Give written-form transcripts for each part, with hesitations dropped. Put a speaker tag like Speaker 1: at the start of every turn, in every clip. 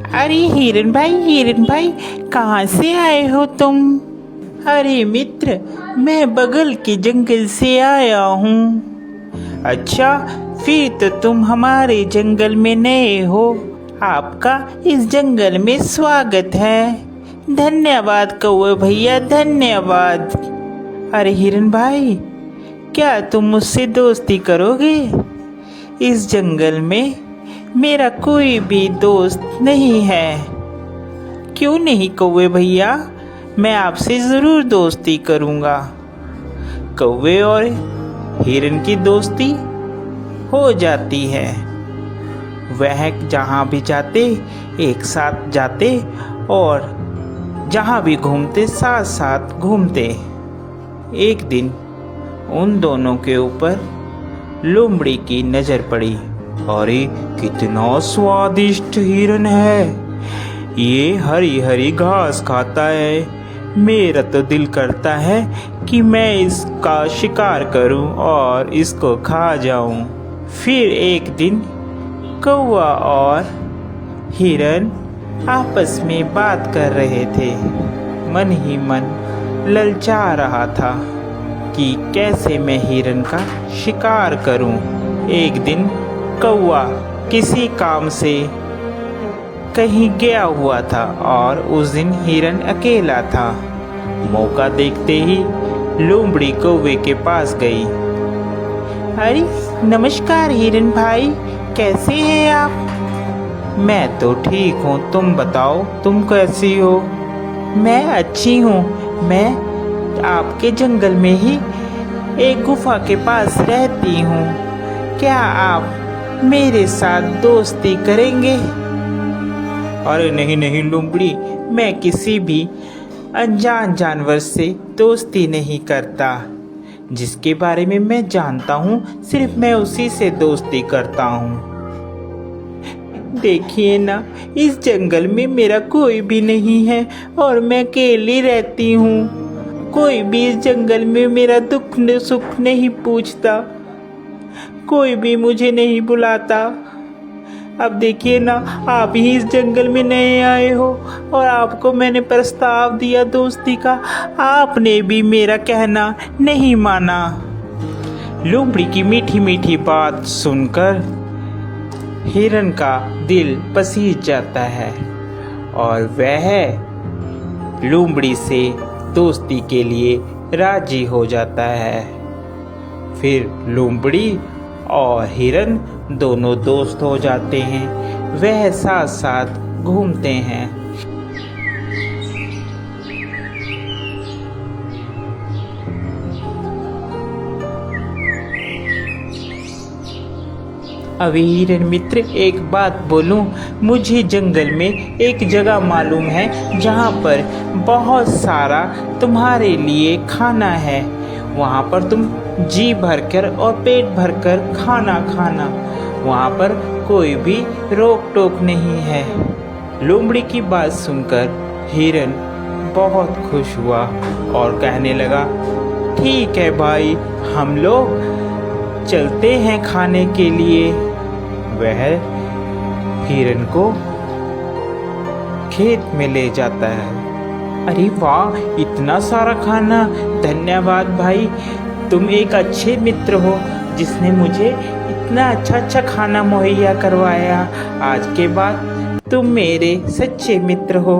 Speaker 1: अरे हिरन भाई कहाँ से आए हो तुम? अरे मित्र, मैं बगल के जंगल से आया हूँ। अच्छा, फिर तो तुम हमारे जंगल में नए हो। आपका इस जंगल में स्वागत है। धन्यवाद कौवे भैया, धन्यवाद। अरे हिरन भाई, क्या तुम मुझसे दोस्ती करोगे? इस जंगल में मेरा कोई भी दोस्त नहीं है। क्यों नहीं कौवे भैया, मैं आपसे ज़रूर दोस्ती करूँगा। कौवे और हिरन की दोस्ती हो जाती है। वह जहाँ भी जाते एक साथ जाते और जहाँ भी घूमते साथ साथ घूमते। एक दिन उन दोनों के ऊपर लोमड़ी की नज़र पड़ी। अरे कितना स्वादिष्ट हिरन है, ये हरी हरी घास खाता है। मेरा तो दिल करता है कि मैं इसका शिकार करूं और इसको खा जाऊं। फिर एक दिन कौवा और हिरन आपस में बात कर रहे थे। मन ही मन ललचा रहा था कि कैसे मैं हिरन का शिकार करूं। एक दिन कौवा किसी काम से कहीं गया हुआ था और उस दिन हिरन अकेला था। मौका देखते ही लोमड़ी कौवे के पास गई। अरे नमस्कार हिरन भाई, कैसे हैं आप? मैं तो ठीक हूँ, तुम बताओ तुम कैसी हो? मैं अच्छी हूँ। मैं आपके जंगल में ही एक गुफा के पास रहती हूँ। क्या आप मेरे साथ दोस्ती करेंगे? अरे नहीं नहीं लोमड़ी, मैं किसी भी अनजान जानवर से दोस्ती नहीं करता। जिसके बारे में मैं जानता हूँ सिर्फ मैं उसी से दोस्ती करता हूँ। देखिए ना, इस जंगल में मेरा कोई भी नहीं है और मैं अकेली रहती हूँ। कोई भी इस जंगल में मेरा दुख सुख नहीं पूछता, कोई भी मुझे नहीं बुलाता। अब देखिए ना, आप ही इस जंगल में नए आए हो और आपको मैंने प्रस्ताव दिया दोस्ती का, आपने भी मेरा कहना नहीं माना। लोमड़ी की मीठी मीठी बात सुनकर हिरन का दिल पसीज जाता है और वह लोमड़ी से दोस्ती के लिए राजी हो जाता है। फिर लोमड़ी और हिरन दोनों दोस्त हो जाते हैं। वह साथ साथ घूमते हैं। अभी हिरन मित्र, एक बात बोलूं, मुझे जंगल में एक जगह मालूम है जहाँ पर बहुत सारा तुम्हारे लिए खाना है। वहाँ पर तुम जी भरकर और पेट भरकर खाना खाना, वहाँ पर कोई भी रोक टोक नहीं है। लोमड़ी की बात सुनकर हिरन बहुत खुश हुआ और कहने लगा, ठीक है भाई, हम लोग चलते हैं खाने के लिए। वह हिरन को खेत में ले जाता है। अरे वाह, इतना सारा खाना! धन्यवाद भाई, तुम एक अच्छे मित्र हो जिसने मुझे इतना अच्छा खाना मुहैया करवाया। आज के बाद तुम मेरे सच्चे मित्र हो।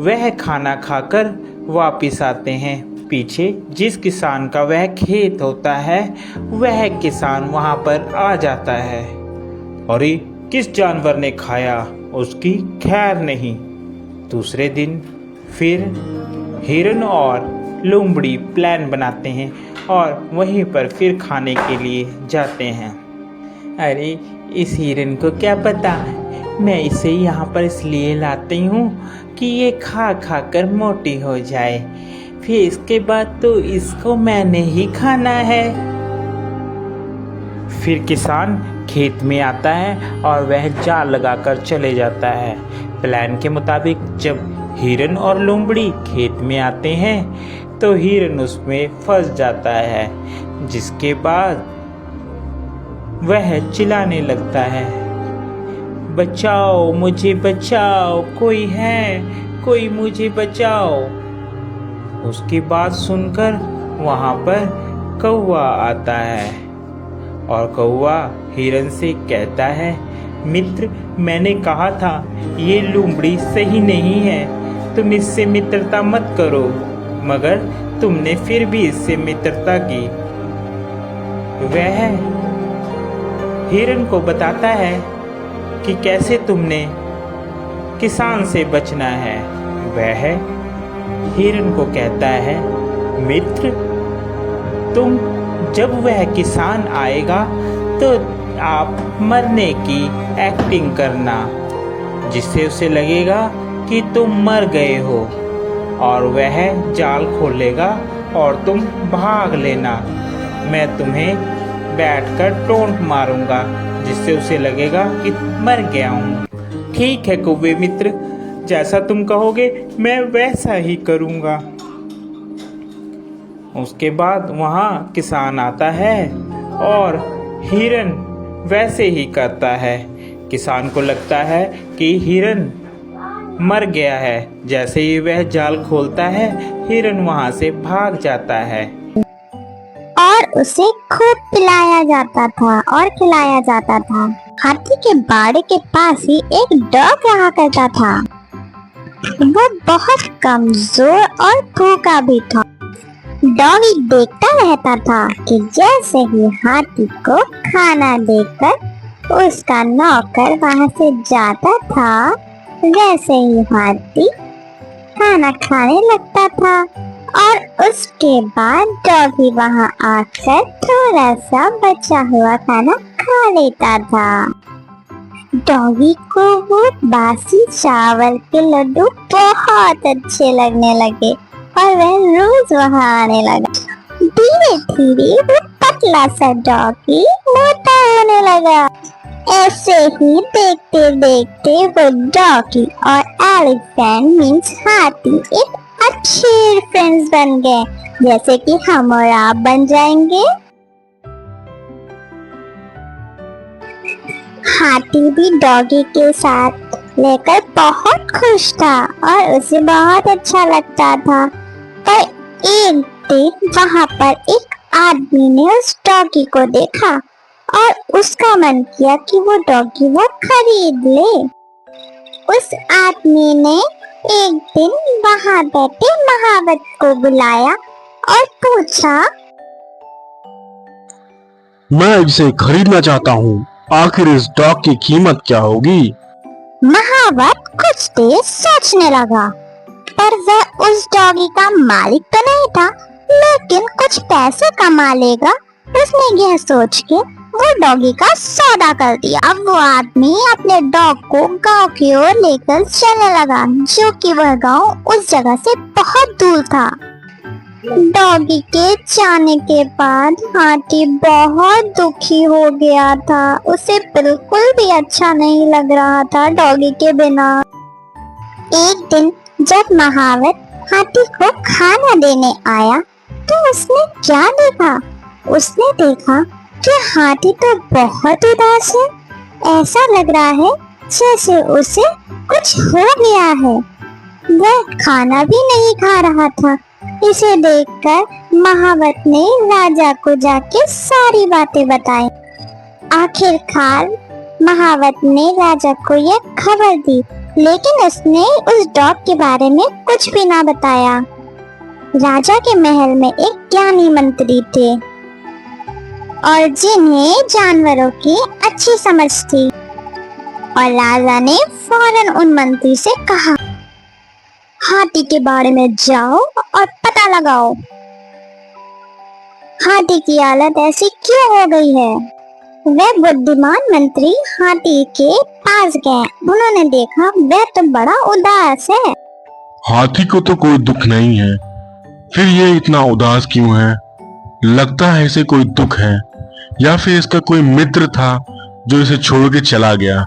Speaker 1: वह खाना खाकर वापिस आते हैं। पीछे जिस किसान का वह खेत होता है, वह किसान वहाँ पर आ जाता है। अरे किस जानवर ने खाया, उसकी खैर नहीं। दूसरे दिन फिर हिरन और लोमड़ी प्लान बनाते हैं और वहीं पर फिर खाने के लिए जाते हैं। अरे इस हिरन को क्या पता, मैं इसे यहाँ पर इसलिए लाती हूँ कि ये खा खा कर मोटी हो जाए, फिर इसके बाद तो इसको मैंने ही खाना है। फिर किसान खेत में आता है और वह जाल लगाकर चले जाता है। प्लान के मुताबिक जब हिरन और लोमड़ी खेत में आते हैं तो हिरन उसमें फंस जाता है, जिसके बाद वह चिल्लाने लगता है, बचाओ, मुझे बचाओ, कोई है, कोई मुझे बचाओ। उसकी बात सुनकर वहाँ पर कौवा आता है और कौवा हिरन से कहता है, मित्र, मैंने कहा था ये लोमड़ी सही नहीं है, तुम इससे मित्रता मत करो, मगर तुमने फिर भी इससे मित्रता की। वह हिरन को बताता है कि कैसे तुमने किसान से बचना है। वह हिरन को कहता है, मित्र, तुम जब वह किसान आएगा तो आप मरने की एक्टिंग करना, जिससे उसे लगेगा कि तुम मर गए हो, और वह जाल खोलेगा और तुम भाग लेना। मैं तुम्हें बैठकर टोंट मारूंगा, जिससे उसे लगेगा कि मर गया हूँ। ठीक है कौवे मित्र, जैसा तुम कहोगे मैं वैसा ही करूँगा। उसके बाद वहाँ किसान आता है और हिरन वैसे ही करता है। किसान को लगता है कि हिरन मर गया है। जैसे ही वह जाल खोलता है, हिरन वहाँ से भाग जाता है
Speaker 2: और उसे खूब पिलाया जाता था और खिलाया जाता था। हाथी के बाड़े के पास ही एक डॉग रहा करता था। वो बहुत कमजोर और भूखा भी था। डॉगी देखता रहता था कि जैसे ही हाथी को खाना देकर उसका नौकर वहां से जाता था, वैसे ही हाथी खाना खाने लगता था और उसके बाद डॉगी वहां आकर थोड़ा सा बचा हुआ खाना खा लेता था। डॉगी को वो बासी चावल के लड्डू बहुत अच्छे लगने लगे और वह रोज वहां आने लगा। धीरे धीरे वो पतला सा डॉगी मोटा होने लगा। ऐसे ही देखते देखते वो डॉगी और एलिफेंट मीन्स हाथी एक अच्छे फ्रेंड्स बन गए, जैसे कि हम और आप बन जाएंगे। हाथी भी डॉगी के साथ लेकर बहुत खुश था और उसे बहुत अच्छा लगता था। पर एक दिन वहां पर एक आदमी ने उस डॉगी को देखा और उसका मन किया कि वो डॉगी वो खरीद ले। उस आदमी ने एक दिन वहां बैठे महावत को बुलाया और पूछा,
Speaker 3: मैं इसे खरीदना चाहता हूँ, आखिर इस डॉग की कीमत क्या होगी?
Speaker 2: महावत कुछ देर सोचने लगा, पर वह उस डॉगी का मालिक तो नहीं था, लेकिन कुछ पैसे कमा लेगा। उसने यह सोच के वो डॉगी का सौदा कर दिया। अब वो आदमी अपने डॉग को गांव की ओर लेकर चलने लगा, जो कि वह गांव उस जगह से बहुत दूर था। डॉगी के जाने के बाद हाथी बहुत दुखी हो गया था। उसे बिल्कुल भी अच्छा नहीं लग रहा था डॉगी के बिना। एक दिन जब महावत हाथी को खाना देने आया तो उसने क्या देखा? उसने देखा कि हाथी तो बहुत उदास है। ऐसा लग रहा है जैसे उसे कुछ हो गया है। वह खाना भी नहीं खा रहा था। इसे देखकर महावत ने राजा को जाके सारी बातें बताई। आखिरकार महावत ने राजा को यह खबर दी, लेकिन उसने उस डॉग के बारे में कुछ भी ना बताया। राजा के महल में एक ज्ञानी मंत्री थे और जिन्हें जानवरों की अच्छी समझ थी, और राजा ने फौरन उन मंत्री से कहा, हाथी के बारे में जाओ और पता लगाओ, हाथी की हालत ऐसी क्यों हो गई है। वह बुद्धिमान मंत्री हाथी के पास गए। उन्होंने देखा वह तो बड़ा उदास है।
Speaker 3: हाथी को तो कोई दुख नहीं है, फिर ये इतना उदास क्यों है? लगता है इसे कोई दुख है, या फिर इसका कोई मित्र था जो इसे छोड़ के चला गया।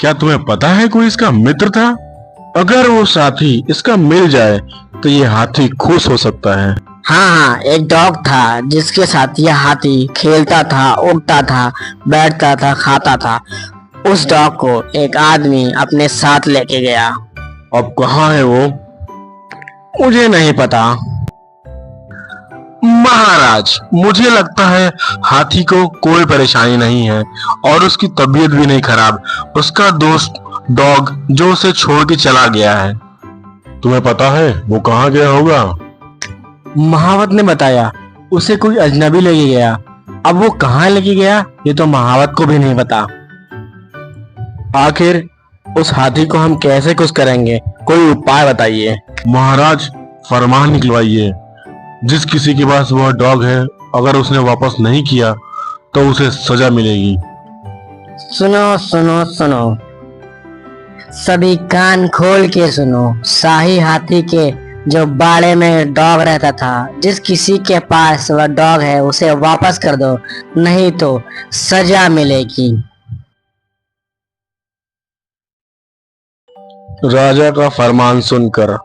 Speaker 3: क्या तुम्हें पता है कोई इसका मित्र था? अगर वो साथी इसका मिल जाए तो ये हाथी खुश हो सकता है।
Speaker 4: हाँ, एक डॉग था जिसके साथ यह हाथी खेलता था, उड़ता था, बैठता था, खाता था। उस डॉग को एक आदमी अपने साथ लेके गया।
Speaker 3: अब कहाँ है वो?
Speaker 4: मुझे नहीं पता।
Speaker 3: महाराज, मुझे लगता है हाथी को कोई परेशानी नहीं है और उसकी तबीयत भी नहीं खराब। उसका दोस्त डॉग जो उसे छोड़ के चला गया है। तुम्हें पता है वो कहाँ गया होगा?
Speaker 4: महावत ने बताया उसे कोई अजनबी लेके गया। अब वो कहाँ लेके गया ये तो महावत को भी नहीं पता। आखिर उस हाथी को हम कैसे खुश करेंगे, कोई उपाय बताइए।
Speaker 3: महाराज, फरमान निकलवाइए। जिस किसी के पास वह डॉग है, अगर उसने वापस नहीं किया तो उसे सजा मिलेगी।
Speaker 4: सुनो सुनो सुनो, सभी कान खोल के सुनो। शाही हाथी के जो बाड़े में डॉग रहता था, जिस किसी के पास वह डॉग है उसे वापस कर दो, नहीं तो सजा मिलेगी।
Speaker 3: राजा का फरमान सुनकर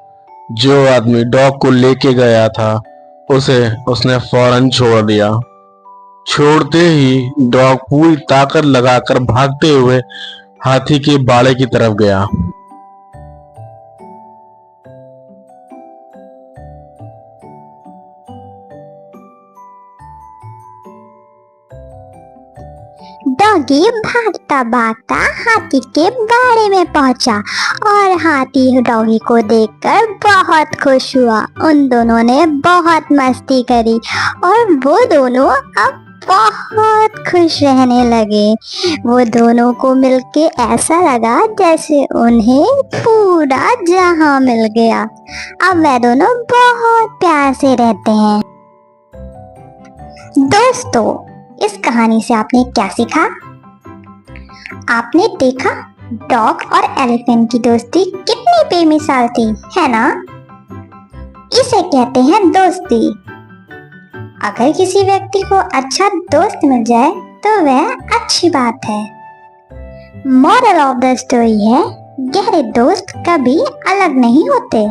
Speaker 3: जो आदमी डॉग को लेके गया था उसे उसने फौरन छोड़ दिया। छोड़ते ही डॉग पूरी ताकत लगाकर भागते हुए हाथी के बाड़े की तरफ गया।
Speaker 2: डॉगी भागता भागता हाथी के बाड़े में पहुंचा और हाथी डॉगी को देखकर बहुत खुश हुआ। उन दोनों ने बहुत मस्ती करी और वो दोनों अब बहुत खुश रहने लगे। वो दोनों को मिलके ऐसा लगा जैसे उन्हें पूरा जहां मिल गया। अब वे दोनों बहुत प्यार से रहते हैं। दोस्तों, इस कहानी से आपने क्या सीखा? आपने देखा डॉग और एलिफेंट की दोस्ती कितनी बेमिसाल थी, है ना? इसे कहते हैं दोस्ती। अगर किसी व्यक्ति को अच्छा दोस्त मिल जाए तो वह अच्छी बात है। मॉरल ऑफ द स्टोरी है, गहरे दोस्त कभी अलग नहीं होते।